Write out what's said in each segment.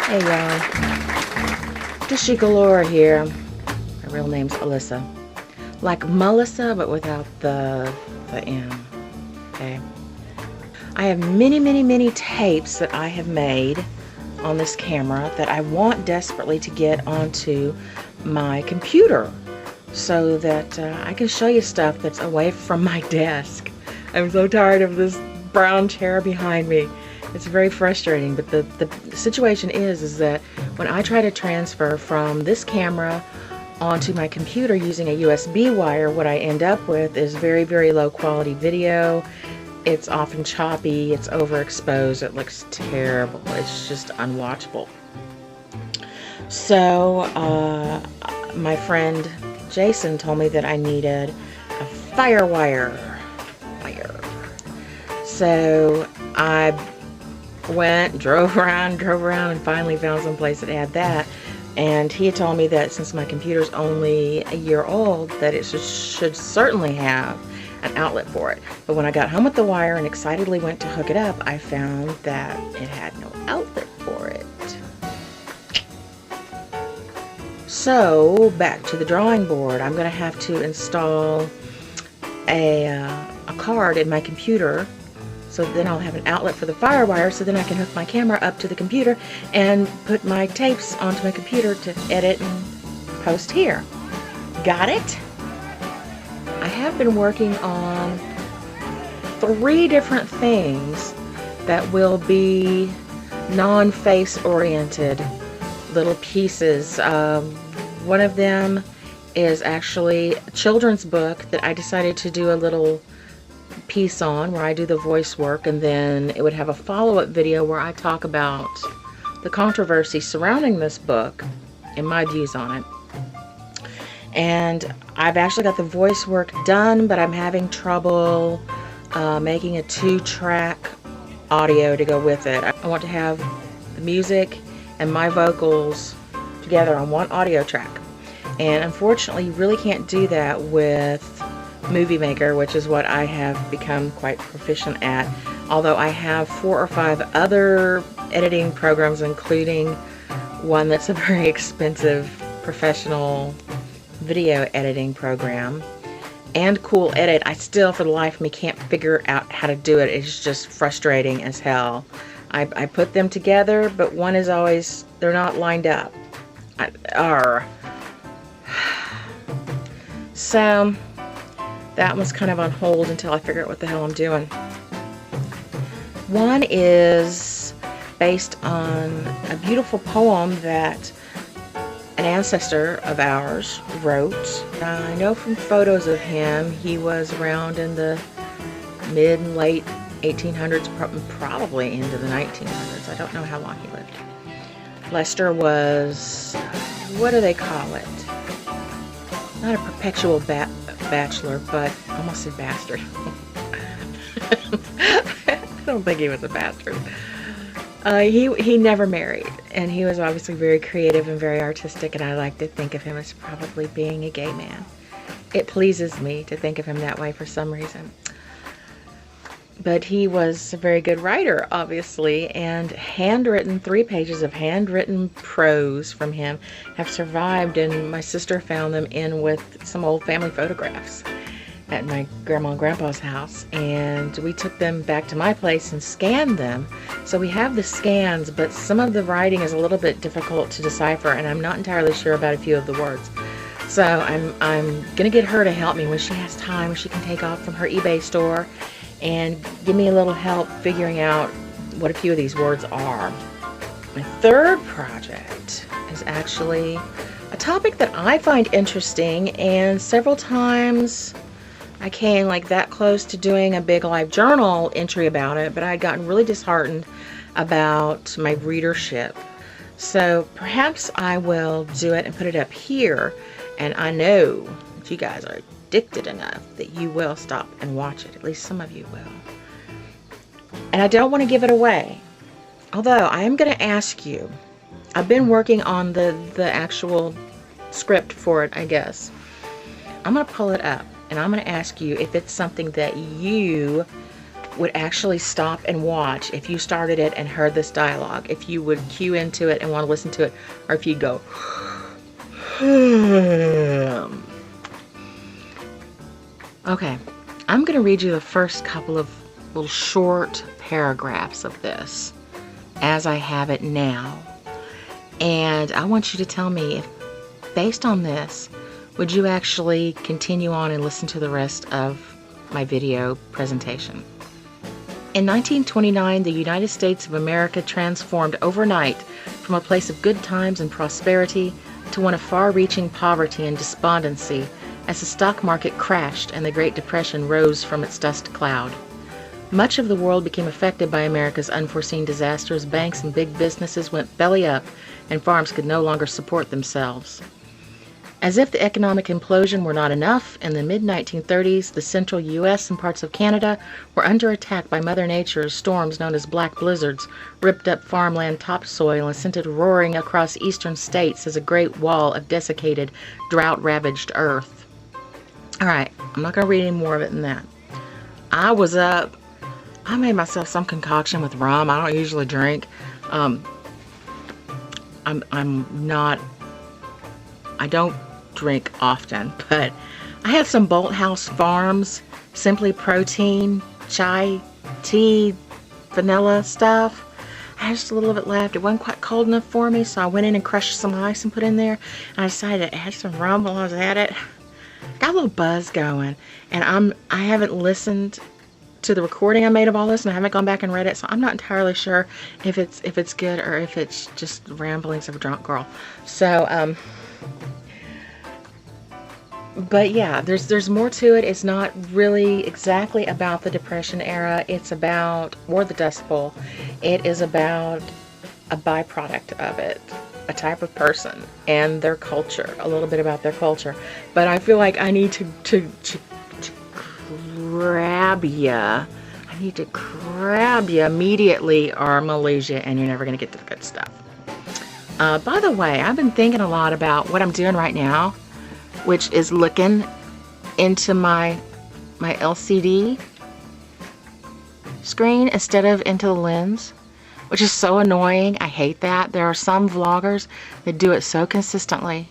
Hey y'all, Dishy Galore here. My real name's Alyssa. Like Melissa, but without the M. Okay. I have many tapes that I have made on this camera that I want desperately to get onto my computer so that I can show you stuff that's away from my desk. I'm so tired of this brown chair behind me. It's very frustrating, but the situation is that when I try to transfer from this camera onto my computer using a USB wire, what I end up with is very low quality video. It's often choppy, it's overexposed, it looks terrible, it's just unwatchable. So my friend Jason told me that I needed a firewire. So I drove around, and finally found some place that had that. And he had told me that since my computer's only a year old, that it should certainly have an outlet for it. But when I got home with the wire and excitedly went to hook it up, I found that it had no outlet for it. So back to the drawing board. I'm going to have to install a card in my computer, so then I'll have an outlet for the firewire, so then I can hook my camera up to the computer and put my tapes onto my computer to edit and post here. Got it? I have been working on 3 different things that will be non-face oriented little pieces. One of them is actually a children's book that I decided to do a little piece on where I do the voice work, and then it would have a follow-up video where I talk about the controversy surrounding this book and my views on it. And I've actually got the voice work done, but I'm having trouble making a 2-track audio to go with it. I want to have the music and my vocals together on one audio track, and unfortunately you really can't do that with Movie Maker, which is what I have become quite proficient at, although I have 4 or 5 other editing programs, including one that's a very expensive professional video editing program, and Cool Edit. I still, for the life of me, can't figure out how to do it. It's just frustrating as hell. I put them together, but one is always, they're not lined up. So that one's kind of on hold until I figure out what the hell I'm doing. One is based on a beautiful poem that an ancestor of ours wrote. I know from photos of him, he was around in the mid and late 1800s, probably into the 1900s. I don't know how long he lived. Lester was, what do they call it? Not a perpetual bachelor, but I almost said bastard. I don't think he was a bastard. He never married, and he was obviously very creative and very artistic, and I like to think of him as probably being a gay man. It pleases me to think of him that way for some reason. But he was a very good writer, obviously, and 3 pages of handwritten prose from him have survived, and my sister found them in with some old family photographs at my grandma and grandpa's house, and we took them back to my place and scanned them. So we have the scans, but some of the writing is a little bit difficult to decipher, and I'm not entirely sure about a few of the words. So I'm gonna get her to help me when she has time. She can take off from her eBay store and give me a little help figuring out what a few of these words are. My 3rd project is actually a topic that I find interesting, and several times I came like that close to doing a big live journal entry about it, but I had gotten really disheartened about my readership. So perhaps I will do it and put it up here, and I know that you guys are addicted enough that you will stop and watch it. At least some of you will. And I don't want to give it away, although I am going to ask you. I've been working on the actual script for it, I guess. I'm going to pull it up, and I'm going to ask you if it's something that you would actually stop and watch if you started it and heard this dialogue, if you would cue into it and want to listen to it, or if you'd go, okay, I'm going to read you the first couple of little short paragraphs of this as I have it now. And I want you to tell me if, based on this, would you actually continue on and listen to the rest of my video presentation. In 1929, the United States of America transformed overnight from a place of good times and prosperity to one of far-reaching poverty and despondency as the stock market crashed and the Great Depression rose from its dust cloud. Much of the world became affected by America's unforeseen disasters. Banks and big businesses went belly up, and farms could no longer support themselves. As if the economic implosion were not enough, in the mid-1930s, the central U.S. and parts of Canada were under attack by Mother Nature's storms known as black blizzards, ripped up farmland topsoil and sent it roaring across eastern states as a great wall of desiccated, drought-ravaged earth. Alright, I'm not going to read any more of it than that. I was up. I made myself some concoction with rum. I don't usually drink. I don't drink often, but I had some Bolthouse Farms Simply Protein chai tea vanilla stuff. I had just a little of it left. It wasn't quite cold enough for me, so I went in and crushed some ice and put in there, and I decided to add some rum while I was at it. Got a little buzz going, and I haven't listened to the recording I made of all this, and I haven't gone back and read it, so I'm not entirely sure if it's good or if it's just ramblings of a drunk girl. So but yeah, there's more to it. It's not really exactly about the Depression era. It's about, or the Dust Bowl. It is about a byproduct of it, a type of person and their culture, a little bit about their culture. But I feel like I need to grab ya. I need to grab you immediately, or I'm gonna lose you and you're never gonna get to the good stuff. By the way, I've been thinking a lot about what I'm doing right now, which is looking into my LCD screen instead of into the lens, which is so annoying. I hate that. There are some vloggers that do it so consistently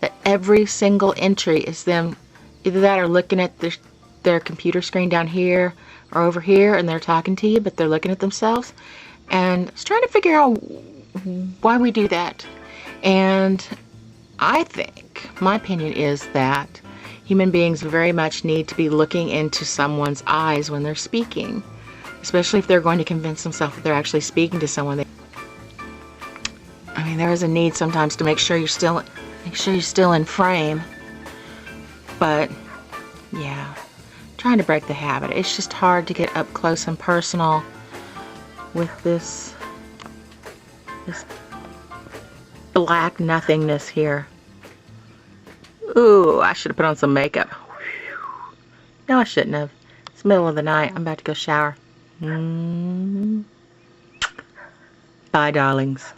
that every single entry is them either that or looking at their computer screen down here or over here, and they're talking to you, but they're looking at themselves. And I was trying to figure out why we do that. And I think, my opinion is that human beings very much need to be looking into someone's eyes when they're speaking, especially if they're going to convince themselves that they're actually speaking to someone. I mean, there is a need sometimes to make sure you're still in frame. But yeah, trying to break the habit. It's just hard to get up close and personal with this black nothingness here. Ooh, I should have put on some makeup. No, I shouldn't have. It's the middle of the night. I'm about to go shower. Bye, darlings.